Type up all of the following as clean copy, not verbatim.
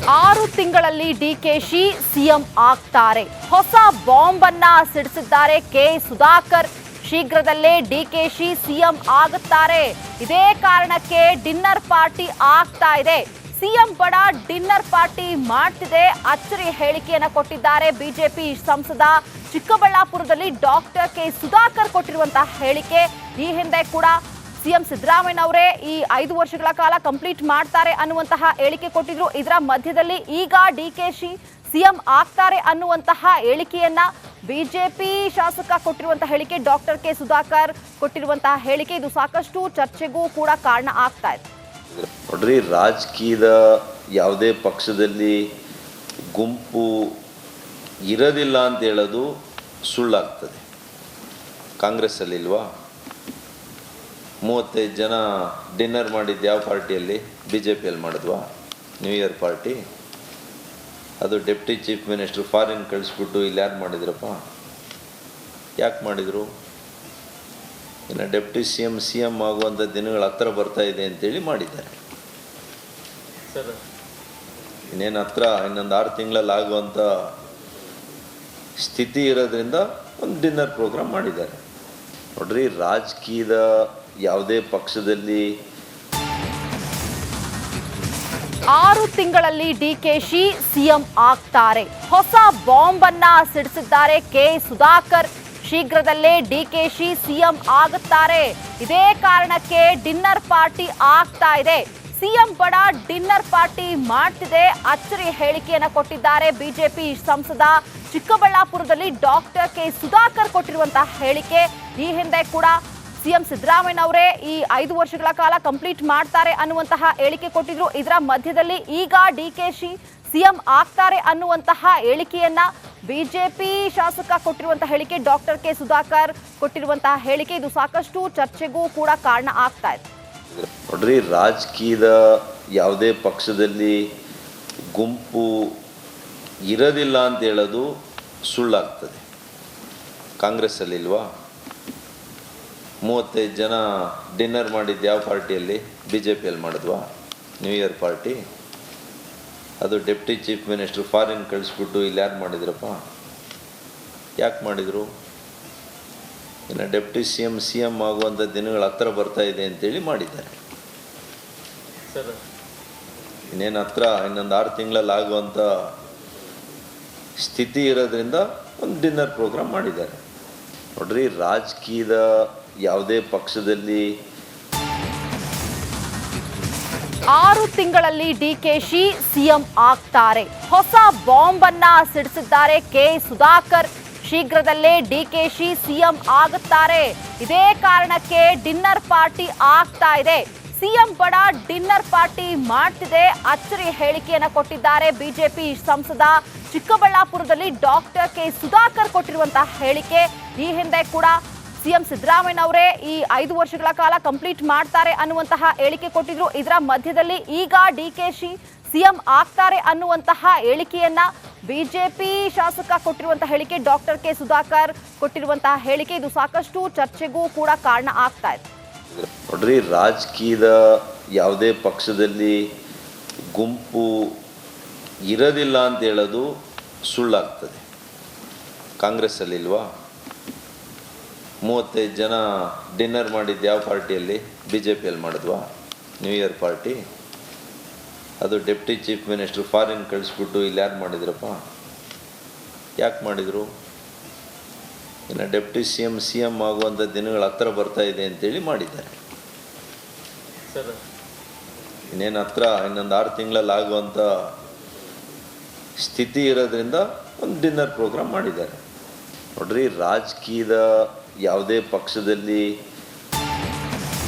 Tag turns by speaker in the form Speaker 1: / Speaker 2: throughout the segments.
Speaker 1: 6 ತಿಂಗಳಲ್ಲಿ ಡಿಕೆಶಿ ಸಿಎಂ ಆಗ್ತಾರೆ. ಹೊಸ ಬಾಂಬ್ ಅನ್ನ ಸಿಡಿಸಿದ್ದಾರೆ ಕೆ ಸುಧಾಕರ್. ಶೀಘ್ರದಲ್ಲೇ ಡಿಕೆಶಿ ಸಿಎಂ ಆಗುತ್ತಾರೆ. ಇದೇ ಕಾರಣಕ್ಕೆ ಡಿನ್ನರ್ ಪಾರ್ಟಿ ಆಗ್ತಾ ಇದೆ. ಸಿಎಂ ಬಡ ಡಿನ್ನರ್ ಪಾರ್ಟಿ ಮಾಡ್ತಿದೆ. ಅಚ್ಚರಿ ಹೇಳಿಕೆಯನ್ನ ಕೊಟ್ಟಿದ್ದಾರೆ ಬಿಜೆಪಿ ಸಂಸದ. ಚಿಕ್ಕಬಳ್ಳಾಪುರದಲ್ಲಿ ಡಾಕ್ಟರ್ ಕೆ ಸುಧಾಕರ್ ಕೊಟ್ಟಿರುವಂತಹ ಹೇಳಿಕೆ. ಈ ಹಿಂದೆ ಕೂಡ ಸಿಎಂ ಸಿದ್ದರಾಮಯ್ಯ ಅವರೇ ಈ 5 ವರ್ಷಗಳ ಕಾಲ ಕಂಪ್ಲೀಟ್ ಮಾಡ್ತಾರೆ ಅನ್ನುವಂತಹ ಹೇಳಿಕೆ ಕೊಟ್ಟಿದ್ರು. ಇದರ ಮಧ್ಯದಲ್ಲಿ ಈಗ ಡಿಕೆಶಿ ಸಿಎಂ ಆಗ್ತಾರೆ ಅನ್ನುವಂತಹ ಹೇಳಿಕೆಯನ್ನ ಬಿಜೆಪಿ ಶಾಸಕ ಕೊಟ್ಟಿರುವಂತಹ ಹೇಳಿಕೆ, ಡಾಕ್ಟರ್ ಕೆ ಸುಧಾಕರ್ ಕೊಟ್ಟಿರುವಂತಹ ಹೇಳಿಕೆ, ಇದು ಸಾಕಷ್ಟು ಚರ್ಚೆಗೂ ಕೂಡ ಕಾರಣ ಆಗ್ತಾ ಇದೆ.
Speaker 2: ನೋಡ್ರಿ, ರಾಜಕೀಯದ ಯಾವುದೇ ಪಕ್ಷದಲ್ಲಿ ಗುಂಪು ಇರೋದಿಲ್ಲ ಅಂತ ಹೇಳೋದು ಸುಳ್ಳಾಗ್ತದೆ. ಕಾಂಗ್ರೆಸ್ಸಲ್ಲಿ ಇಲ್ವಾ? 35 ಜನ ಡಿನ್ನರ್ ಮಾಡಿದ್ದು ಯಾವ ಪಾರ್ಟಿಯಲ್ಲಿ? ಬಿ ಜೆ ಪಿಯಲ್ಲಿ ಮಾಡಿದ್ವಾ? New year party. ಅದು ಡೆಪ್ಟಿ ಚೀಫ್ ಮಿನಿಸ್ಟರ್ ಫಾರಿನ್ ಕಳಿಸ್ಬಿಟ್ಟು ಇಲ್ಲಿ ಯಾರು ಮಾಡಿದ್ರಪ್ಪ? ಯಾಕೆ ಮಾಡಿದರು? ಇನ್ನು ಡೆಪ್ಟಿ ಸಿ ಎಮ್ ಆಗುವಂಥ ದಿನಗಳು ಹತ್ರ ಬರ್ತಾ ಇದೆ ಅಂತೇಳಿ ಮಾಡಿದ್ದಾರೆ. ಇನ್ನೇನು ಹತ್ರ ಇನ್ನೊಂದು 6 ತಿಂಗಳಲ್ಲಿ ಆಗುವಂಥ ಸ್ಥಿತಿ ಇರೋದ್ರಿಂದ ಒಂದು ಡಿನ್ನರ್ ಪ್ರೋಗ್ರಾಮ್ ಮಾಡಿದ್ದಾರೆ. ನೋಡ್ರಿ, ರಾಜಕೀಯದ ಯಾವುದೇ ಪಕ್ಷದಲ್ಲಿ
Speaker 1: 6 ತಿಂಗಳಲ್ಲಿ ಡಿಕೆಶಿ ಸಿಎಂ ಆಗ್ತಾರೆ. ಹೊಸ ಬಾಂಬ್ ಅನ್ನ ಸಿಡಿಸಿದ್ದಾರೆ ಕೆ ಸುಧಾಕರ್. ಶೀಘ್ರದಲ್ಲೇ ಡಿಕೆಶಿ ಸಿಎಂ ಆಗುತ್ತಾರೆ. ಇದೇ ಕಾರಣಕ್ಕೆ ಡಿನ್ನರ್ ಪಾರ್ಟಿ ಆಗ್ತಾ ಇದೆ. ಸಿಎಂ ಬಡ ಡಿನ್ನರ್ ಪಾರ್ಟಿ ಮಾಡ್ತಿದೆ. ಅಚ್ಚರಿ ಹೇಳಿಕೆಯನ್ನ ಕೊಟ್ಟಿದ್ದಾರೆ ಬಿಜೆಪಿ ಸಂಸದ. ಚಿಕ್ಕಬಳ್ಳಾಪುರದಲ್ಲಿ ಡಾಕ್ಟರ್ ಕೆ ಸುಧಾಕರ್ ಕೊಟ್ಟಿರುವಂತಹ ಹೇಳಿಕೆ. ಈ ಹಿಂದೆ ಕೂಡ ಸಿಎಂ ಸಿದ್ದರಾಮಯ್ಯ ಅವರೇ ಈ 5 ವರ್ಷಗಳ ಕಾಲ ಕಂಪ್ಲೀಟ್ ಮಾಡ್ತಾರೆ ಅನ್ನುವಂತಹ ಹೇಳಿಕೆ ಕೊಟ್ಟಿದ್ರು. ಇದರ ಮಧ್ಯದಲ್ಲಿ ಈಗ ಡಿಕೆಶಿ ಸಿಎಂ ಆಗ್ತಾರೆ ಅನ್ನುವಂತಹ ಹೇಳಿಕೆಯನ್ನ ಬಿಜೆಪಿ ಶಾಸಕ ಕೊಟ್ಟಿರುವಂತಹ ಹೇಳಿಕೆ, ಡಾಕ್ಟರ್ ಕೆ ಸುಧಾಕರ್ ಕೊಟ್ಟಿರುವಂತಹ ಹೇಳಿಕೆ, ಇದು ಸಾಕಷ್ಟು ಚರ್ಚೆಗೂ ಕೂಡ ಕಾರಣ ಆಗ್ತಾ ಇದೆ.
Speaker 2: ನೋಡ್ರಿ, ರಾಜಕೀಯದ ಯಾವುದೇ ಪಕ್ಷದಲ್ಲಿ ಗುಂಪು ಇರೋದಿಲ್ಲ ಅಂತ ಹೇಳೋದು ಸುಳ್ಳಾಗ್ತದೆ. ಕಾಂಗ್ರೆಸ್ಸಲ್ಲಿ ಇಲ್ವಾ? 35 ಜನ ಡಿನ್ನರ್ ಮಾಡಿದ್ದು ಯಾವ ಪಾರ್ಟಿಯಲ್ಲಿ? ಬಿ ಜೆ ಪಿಯಲ್ಲಿ ಮಾಡಿದ್ವಾ? New year party. ಅದು ಡೆಪ್ಟಿ ಚೀಫ್ ಮಿನಿಸ್ಟರ್ ಫಾರಿನ್ ಕಳಿಸ್ಬಿಟ್ಟು ಇಲ್ಲಿ ಯಾರು ಮಾಡಿದ್ರಪ್ಪ? ಯಾಕೆ ಮಾಡಿದರು? ಇನ್ನು ಡೆಪ್ಟಿ ಸಿ ಎಮ್ ಆಗುವಂಥ ದಿನಗಳು ಹತ್ರ ಬರ್ತಾ ಇದೆ ಅಂತೇಳಿ ಮಾಡಿದ್ದಾರೆ. ಇನ್ನೇನು ಹತ್ರ ಇನ್ನೊಂದು 6 ತಿಂಗಳಲ್ಲಿ ಆಗುವಂಥ ಸ್ಥಿತಿ ಇರೋದ್ರಿಂದ ಒಂದು ಡಿನ್ನರ್ ಪ್ರೋಗ್ರಾಮ್ ಮಾಡಿದ್ದಾರೆ. ನೋಡ್ರಿ, ರಾಜಕೀಯದ ಯಾವುದೇ ಪಕ್ಷದಲ್ಲಿ
Speaker 1: 6 ತಿಂಗಳಲ್ಲಿ ಡಿಕೆಶಿ ಸಿಎಂ ಆಗ್ತಾರೆ. ಹೊಸ ಬಾಂಬ್ ಅನ್ನ ಸಿಡಿಸಿದ್ದಾರೆ ಕೆ ಸುಧಾಕರ್. ಶೀಘ್ರದಲ್ಲೇ ಡಿಕೆಶಿ ಸಿಎಂ ಆಗುತ್ತಾರೆ. ಇದೇ ಕಾರಣಕ್ಕೆ ಡಿನ್ನರ್ ಪಾರ್ಟಿ ಆಗ್ತಾ ಇದೆ. ಸಿಎಂ ಬಡ ಡಿನ್ನರ್ ಪಾರ್ಟಿ ಮಾಡ್ತಿದೆ. ಅಚ್ಚರಿ ಹೇಳಿಕೆಯನ್ನ ಕೊಟ್ಟಿದ್ದಾರೆ ಬಿಜೆಪಿ ಸಂಸದ. ಚಿಕ್ಕಬಳ್ಳಾಪುರದಲ್ಲಿ ಡಾಕ್ಟರ್ ಕೆ ಸುಧಾಕರ್ ಕೊಟ್ಟಿರುವಂತಹ ಹೇಳಿಕೆ. ಈ ಹಿಂದೆ ಕೂಡ ಸಿಎಂ ಸಿದ್ದರಾಮಯ್ಯ ಅವರೇ ಈ 5 ವರ್ಷಗಳ ಕಾಲ ಕಂಪ್ಲೀಟ್ ಮಾಡ್ತಾರೆ ಅನ್ನುವಂತಹ ಹೇಳಿಕೆ ಕೊಟ್ಟಿದ್ರು. ಇದರ ಮಧ್ಯದಲ್ಲಿ ಈಗ ಡಿಕೆಶಿ ಸಿಎಂ ಆಗ್ತಾರೆ ಅನ್ನುವಂತಹ ಹೇಳಿಕೆಯನ್ನ ಬಿಜೆಪಿ ಶಾಸಕ ಕೊಟ್ಟಿರುವಂತಹ ಹೇಳಿಕೆ, ಡಾಕ್ಟರ್ ಕೆ ಸುಧಾಕರ್ ಕೊಟ್ಟಿರುವಂತಹ ಹೇಳಿಕೆ, ಇದು ಸಾಕಷ್ಟು ಚರ್ಚೆಗೂ ಕೂಡ ಕಾರಣ ಆಗ್ತಾ ಇದೆ.
Speaker 2: ನೋಡ್ರಿ, ರಾಜಕೀಯದ ಯಾವುದೇ ಪಕ್ಷದಲ್ಲಿ ಗುಂಪು ಇರೋದಿಲ್ಲ ಅಂತ ಹೇಳೋದು ಸುಳ್ಳಾಗ್ತದೆ. ಕಾಂಗ್ರೆಸ್ಸಲ್ಲಿ ಇಲ್ವಾ? 35 ಜನ ಡಿನ್ನರ್ ಮಾಡಿದ್ದು ಯಾವ ಪಾರ್ಟಿಯಲ್ಲಿ? ಬಿ ಜೆ ಪಿಯಲ್ಲಿ ಮಾಡಿದ್ವಾ? New year party. ಅದು ಡೆಪ್ಟಿ ಚೀಫ್ ಮಿನಿಸ್ಟರ್ ಫಾರಿನ್ ಕಳಿಸ್ಬಿಟ್ಟು ಇಲ್ಲಿ ಯಾರು ಮಾಡಿದ್ರಪ್ಪ? ಯಾಕೆ ಮಾಡಿದರು? ಇನ್ನು ಡೆಪ್ಟಿ ಸಿ ಎಮ್ ಆಗುವಂಥ ದಿನಗಳು ಹತ್ರ ಬರ್ತಾ ಇದೆ ಅಂತೇಳಿ ಮಾಡಿದ್ದಾರೆ. ಇನ್ನೇನು ಹತ್ರ ಇನ್ನೊಂದು 6 ತಿಂಗಳಲ್ಲಿ ಆಗುವಂಥ ಸ್ಥಿತಿ ಇರೋದ್ರಿಂದ ಒಂದು ಡಿನ್ನರ್ ಪ್ರೋಗ್ರಾಮ್ ಮಾಡಿದ್ದಾರೆ. ನೋಡ್ರಿ, ರಾಜಕೀಯದ ಯಾವುದೇ ಪಕ್ಷದಲ್ಲಿ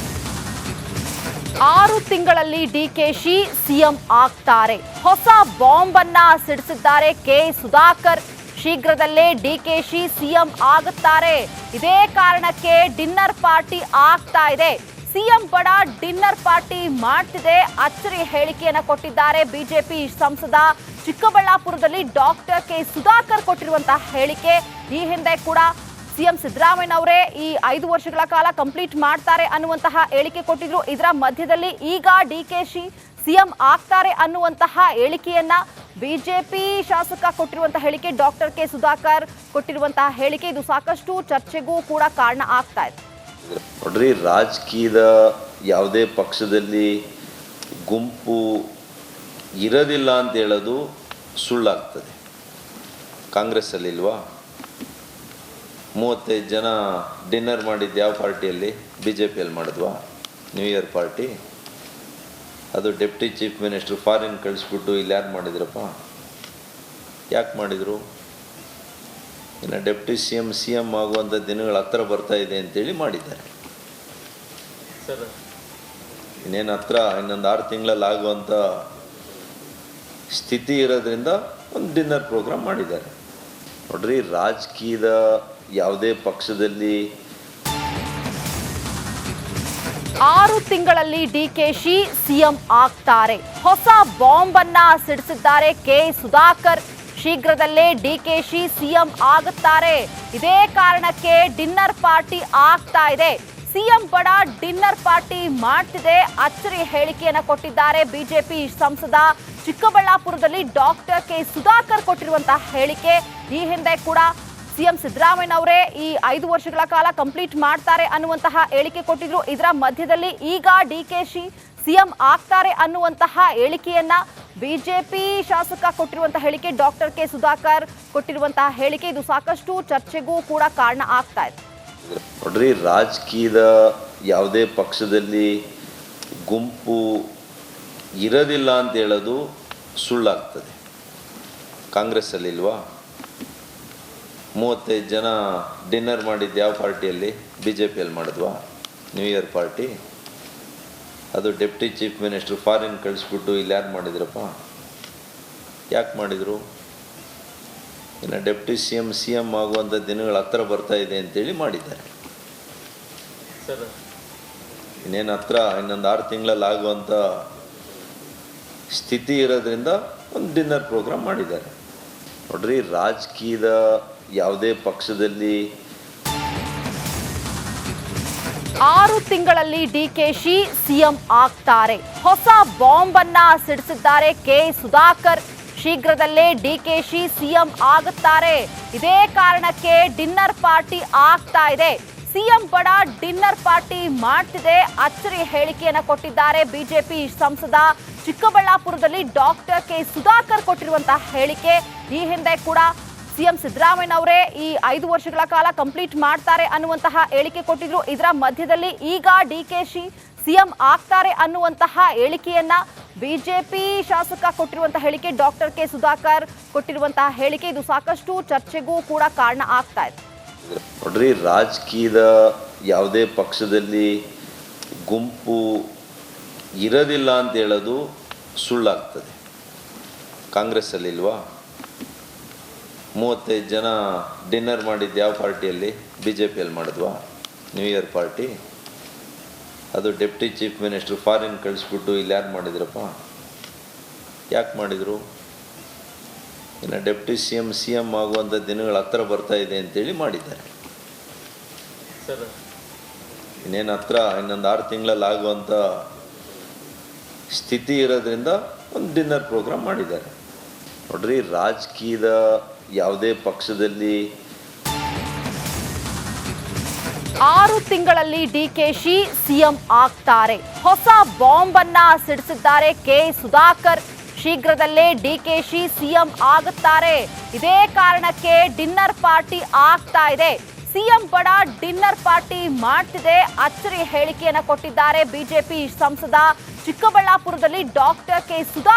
Speaker 1: 6 ತಿಂಗಳಲ್ಲಿ ಡಿಕೆಶಿ ಸಿಎಂ ಆಗ್ತಾರೆ. ಹೊಸ ಬಾಂಬ್ ಅನ್ನ ಸಿಡಿಸಿದ್ದಾರೆ ಕೆ ಸುಧಾಕರ್. ಶೀಘ್ರದಲ್ಲೇ ಡಿಕೆಶಿ ಸಿಎಂ ಆಗುತ್ತಾರೆ. ಇದೇ ಕಾರಣಕ್ಕೆ ಡಿನ್ನರ್ ಪಾರ್ಟಿ ಆಗ್ತಾ ಇದೆ. ಸಿಎಂ ಬಡ ಡಿನ್ನರ್ ಪಾರ್ಟಿ ಮಾಡ್ತಿದೆ. ಅಚ್ಚರಿ ಹೇಳಿಕೆಯನ್ನ ಕೊಟ್ಟಿದ್ದಾರೆ ಬಿಜೆಪಿ ಸಂಸದ. ಚಿಕ್ಕಬಳ್ಳಾಪುರದಲ್ಲಿ ಡಾಕ್ಟರ್ ಕೆ ಸುಧಾಕರ್ ಕೊಟ್ಟಿರುವಂತಹ ಹೇಳಿಕೆ. ಈ ಹಿಂದೆ ಕೂಡ ಸಿಎಂ ಸಿದ್ದರಾಮಯ್ಯ ಅವರೇ ಈ 5 ವರ್ಷಗಳ ಕಾಲ ಕಂಪ್ಲೀಟ್ ಮಾಡ್ತಾರೆ ಅನ್ನುವಂತಹ ಹೇಳಿಕೆ ಕೊಟ್ಟಿದ್ರು. ಇದರ ಮಧ್ಯದಲ್ಲಿ ಈಗ ಡಿಕೆಶಿ ಸಿಎಂ ಆಗ್ತಾರೆ ಅನ್ನುವಂತಹ ಹೇಳಿಕೆಯನ್ನ ಬಿಜೆಪಿ ಶಾಸಕ ಕೊಟ್ಟಿರುವಂತಹ ಹೇಳಿಕೆ, ಡಾಕ್ಟರ್ ಕೆ ಸುಧಾಕರ್ ಕೊಟ್ಟಿರುವಂತಹ ಹೇಳಿಕೆ, ಇದು ಸಾಕಷ್ಟು ಚರ್ಚೆಗೂ ಕೂಡ ಕಾರಣ ಆಗ್ತಾ ಇದೆ.
Speaker 2: ನೋಡ್ರಿ, ರಾಜಕೀಯದ ಯಾವುದೇ ಪಕ್ಷದಲ್ಲಿ ಗುಂಪು ಇರೋದಿಲ್ಲ ಅಂತ ಹೇಳೋದು ಸುಳ್ಳಾಗ್ತದೆ. ಕಾಂಗ್ರೆಸ್ಸಲ್ಲಿ ಇಲ್ವಾ? 35 ಜನ ಡಿನ್ನರ್ ಮಾಡಿದ್ದು ಯಾವ ಪಾರ್ಟಿಯಲ್ಲಿ? ಬಿ ಜೆ ಪಿಯಲ್ಲಿ ಮಾಡಿದ್ವಾ? New year party. ಅದು ಡೆಪ್ಟಿ ಚೀಫ್ ಮಿನಿಸ್ಟರ್ ಫಾರಿನ್ ಕಳಿಸ್ಬಿಟ್ಟು ಇಲ್ಲಿ ಯಾರು ಮಾಡಿದ್ರಪ್ಪ? ಯಾಕೆ ಮಾಡಿದರು? ಇನ್ನು ಡೆಪ್ಟಿ ಸಿ ಎಮ್ ಆಗುವಂಥ ದಿನಗಳ ಹತ್ರ ಬರ್ತಾ ಇದೆ ಅಂತೇಳಿ ಮಾಡಿದ್ದಾರೆ. ಇನ್ನೇನು ಹತ್ರ ಇನ್ನೊಂದು 6 ತಿಂಗಳಲ್ಲಿ ಆಗುವಂಥ ಸ್ಥಿತಿ ಇರೋದ್ರಿಂದ ಒಂದು ಡಿನ್ನರ್ ಪ್ರೋಗ್ರಾಮ್ ಮಾಡಿದ್ದಾರೆ. ನೋಡ್ರಿ, ರಾಜಕೀಯದ ಯಾವುದೇ ಪಕ್ಷದಲ್ಲಿ
Speaker 1: 6 ತಿಂಗಳಲ್ಲಿ ಡಿಕೆಶಿ ಸಿಎಂ ಆಗ್ತಾರೆ. ಹೊಸ ಬಾಂಬ್ ಅನ್ನ ಸಿಡಿಸಿದ್ದಾರೆ ಕೆ ಸುಧಾಕರ್. ಶೀಘ್ರದಲ್ಲೇ ಡಿಕೆಶಿ ಸಿಎಂ ಆಗುತ್ತಾರೆ. ಇದೇ ಕಾರಣಕ್ಕೆ ಡಿನ್ನರ್ ಪಾರ್ಟಿ ಆಗ್ತಾ ಇದೆ. ಸಿಎಂ ಬಡ ಡಿನ್ನರ್ ಪಾರ್ಟಿ ಮಾಡ್ತಿದೆ. ಅಚ್ಚರಿ ಹೇಳಿಕೆಯನ್ನ ಕೊಟ್ಟಿದ್ದಾರೆ ಬಿಜೆಪಿ ಸಂಸದ. ಚಿಕ್ಕಬಳ್ಳಾಪುರದಲ್ಲಿ ಡಾಕ್ಟರ್ ಕೆ ಸುಧಾಕರ್ ಕೊಟ್ಟಿರುವಂತಹ ಹೇಳಿಕೆ. ಈ ಹಿಂದೆ ಕೂಡ ಸಿಎಂ ಸಿದ್ದರಾಮಯ್ಯ ಅವರೇ ಈ 5 ವರ್ಷಗಳ ಕಾಲ ಕಂಪ್ಲೀಟ್ ಮಾಡ್ತಾರೆ ಅನ್ನುವಂತಹ ಹೇಳಿಕೆ ಕೊಟ್ಟಿದ್ರು. ಇದರ ಮಧ್ಯದಲ್ಲಿ ಈಗ ಡಿಕೆಶಿ ಸಿಎಂ ಆಗ್ತಾರೆ ಅನ್ನುವಂತಹ ಹೇಳಿಕೆಯನ್ನ ಬಿಜೆಪಿ ಶಾಸಕ ಕೊಟ್ಟಿರುವಂತಹ ಹೇಳಿಕೆ, ಡಾಕ್ಟರ್ ಕೆ ಸುಧಾಕರ್ ಕೊಟ್ಟಿರುವಂತಹ ಹೇಳಿಕೆ, ಇದು ಸಾಕಷ್ಟು ಚರ್ಚೆಗೂ ಕೂಡ ಕಾರಣ ಆಗ್ತಾ ಇದೆ.
Speaker 2: ನೋಡ್ರಿ, ರಾಜಕೀಯದ ಯಾವುದೇ ಪಕ್ಷದಲ್ಲಿ ಗುಂಪು ಇರೋದಿಲ್ಲ ಅಂತ ಹೇಳೋದು ಸುಳ್ಳಾಗ್ತದೆ. ಕಾಂಗ್ರೆಸ್ಸಲ್ಲಿ ಇಲ್ವಾ? 35 ಜನ ಡಿನ್ನರ್ ಮಾಡಿದ್ದು ಯಾವ ಪಾರ್ಟಿಯಲ್ಲಿ? ಬಿ ಜೆ ಪಿಯಲ್ಲಿ ಮಾಡಿದ್ವಾ? New year party. ಅದು ಡೆಪ್ಟಿ ಚೀಫ್ ಮಿನಿಸ್ಟರ್ ಫಾರಿನ್ ಕಳಿಸ್ಬಿಟ್ಟು ಇಲ್ಲಿ ಯಾರು ಮಾಡಿದ್ರಪ್ಪ? ಯಾಕೆ ಮಾಡಿದರು? ಇನ್ನು ಡೆಪ್ಟಿ ಸಿ ಎಮ್ ಆಗುವಂಥ ದಿನಗಳ ಹತ್ರ ಬರ್ತಾ ಇದೆ ಅಂತೇಳಿ ಮಾಡಿದ್ದಾರೆ. ಇನ್ನೇನು ಹತ್ರ ಇನ್ನೊಂದು 6 ತಿಂಗಳಲ್ಲಿ ಆಗುವಂಥ ಸ್ಥಿತಿ ಇರೋದ್ರಿಂದ ಒಂದು ಡಿನ್ನರ್ ಪ್ರೋಗ್ರಾಮ್ ಮಾಡಿದ್ದಾರೆ. ನೋಡ್ರಿ, ರಾಜಕೀಯದ ಯಾವುದೇ ಪಕ್ಷದಲ್ಲಿ
Speaker 1: 6 ತಿಂಗಳಲ್ಲಿ ಡಿಕೆಶಿ ಸಿಎಂ ಆಗ್ತಾರೆ. ಹೊಸ ಬಾಂಬ್ ಅನ್ನ ಸಿಡಿಸಿದ್ದಾರೆ ಕೆ ಸುಧಾಕರ್. ಶೀಘ್ರದಲ್ಲೇ ಡಿಕೆಶಿ ಸಿಎಂ ಆಗುತ್ತಾರೆ. ಇದೇ ಕಾರಣಕ್ಕೆ ಡಿನ್ನರ್ ಪಾರ್ಟಿ ಆಗ್ತಾ ಇದೆ. ಸಿಎಂ ಬಡ ಡಿನ್ನರ್ ಪಾರ್ಟಿ ಮಾಡ್ತಿದೆ. ಅಚ್ಚರಿ ಹೇಳಿಕೆಯನ್ನ ಕೊಟ್ಟಿದ್ದಾರೆ ಬಿಜೆಪಿ ಸಂಸದ. ಚಿಕ್ಕಬಳ್ಳಾಪುರದಲ್ಲಿ ಡಾಕ್ಟರ್ ಕೆ ಸುಧಾಕರ್ ಕೊಟ್ಟಿರುವಂತಹ ಹೇಳಿಕೆ. ಈ ಹಿಂದೆ ಕೂಡ ಸಿಎಂ ಸಿದ್ದರಾಮಯ್ಯ ಅವರೇ ಈ 5 ವರ್ಷಗಳ ಕಾಲ ಕಂಪ್ಲೀಟ್ ಮಾಡ್ತಾರೆ ಅನ್ನುವಂತಹ ಹೇಳಿಕೆ ಕೊಟ್ಟಿದ್ರು. ಇದರ ಮಧ್ಯದಲ್ಲಿ ಈಗ ಡಿಕೆಶಿ ಸಿಎಂ ಆಗ್ತಾರೆ ಅನ್ನುವಂತಹ ಹೇಳಿಕೆಯನ್ನ ಬಿಜೆಪಿ ಶಾಸಕ ಕೊಟ್ಟಿರುವಂತಹ ಹೇಳಿಕೆ, ಡಾಕ್ಟರ್ ಕೆ ಸುಧಾಕರ್ ಕೊಟ್ಟಿರುವಂತಹ ಹೇಳಿಕೆ, ಇದು ಸಾಕಷ್ಟು ಚರ್ಚೆಗೂ ಕೂಡ ಕಾರಣ ಆಗ್ತಾ ಇದೆ.
Speaker 2: ನೋಡ್ರಿ, ರಾಜಕೀಯದ ಯಾವುದೇ ಪಕ್ಷದಲ್ಲಿ ಗುಂಪು ಇರೋದಿಲ್ಲ ಅಂತ ಹೇಳೋದು ಸುಳ್ಳಾಗ್ತದೆ. ಕಾಂಗ್ರೆಸ್ಸಲ್ಲಿ ಇಲ್ವಾ? 35 ಜನ ಡಿನ್ನರ್ ಮಾಡಿದ್ದು ಯಾವ ಪಾರ್ಟಿಯಲ್ಲಿ? ಬಿ ಜೆ ಪಿಯಲ್ಲಿ ಮಾಡಿದ್ವಾ? New year party. ಅದು ಡೆಪ್ಟಿ ಚೀಫ್ ಮಿನಿಸ್ಟರ್ ಫಾರಿನ್ ಕಳಿಸ್ಬಿಟ್ಟು ಇಲ್ಲಿ ಯಾರು ಮಾಡಿದ್ರಪ್ಪ? ಯಾಕೆ ಮಾಡಿದರು? ಇನ್ನು ಡೆಪ್ಟಿ ಸಿ ಎಮ್ ಆಗುವಂಥ ದಿನಗಳ ಹತ್ರ ಬರ್ತಾ ಇದೆ ಅಂತೇಳಿ ಮಾಡಿದ್ದಾರೆ. ಇನ್ನೇನು ಹತ್ರ ಇನ್ನೊಂದು 6 ತಿಂಗಳಲ್ಲಿ ಆಗುವಂಥ ಸ್ಥಿತಿ ಇರೋದ್ರಿಂದ ಒಂದು ಡಿನ್ನರ್ ಪ್ರೋಗ್ರಾಮ್ ಮಾಡಿದ್ದಾರೆ. ನೋಡ್ರಿ, ರಾಜಕೀಯದ ಯಾವುದೇ ಪಕ್ಷದಲ್ಲಿ
Speaker 1: 6 ತಿಂಗಳಲ್ಲಿ ಡಿಕೆಶಿ ಸಿಎಂ ಆಗ್ತಾರೆ. ಹೊಸ ಬಾಂಬ್ ಅನ್ನ ಸಿಡಿಸಿದ್ದಾರೆ ಕೆ ಸುಧಾಕರ್. ಶೀಘ್ರದಲ್ಲೇ ಡಿಕೆಶಿ ಸಿಎಂ ಆಗುತ್ತಾರೆ. ಇದೇ ಕಾರಣಕ್ಕೆ ಡಿನ್ನರ್ ಪಾರ್ಟಿ ಆಗ್ತಾ ಇದೆ. ಸಿಎಂ ಬಡ ಡಿನ್ನರ್ ಪಾರ್ಟಿ ಮಾಡ್ತಿದೆ. ಅಚ್ಚರಿ ಹೇಳಿಕೆಯನ್ನ ಕೊಟ್ಟಿದ್ದಾರೆ ಬಿಜೆಪಿ ಸಂಸದ. ಚಿಕ್ಕಬಳ್ಳಾಪುರದಲ್ಲಿ ಡಾಕ್ಟರ್ ಕೆ ಸುಧಾಕರ್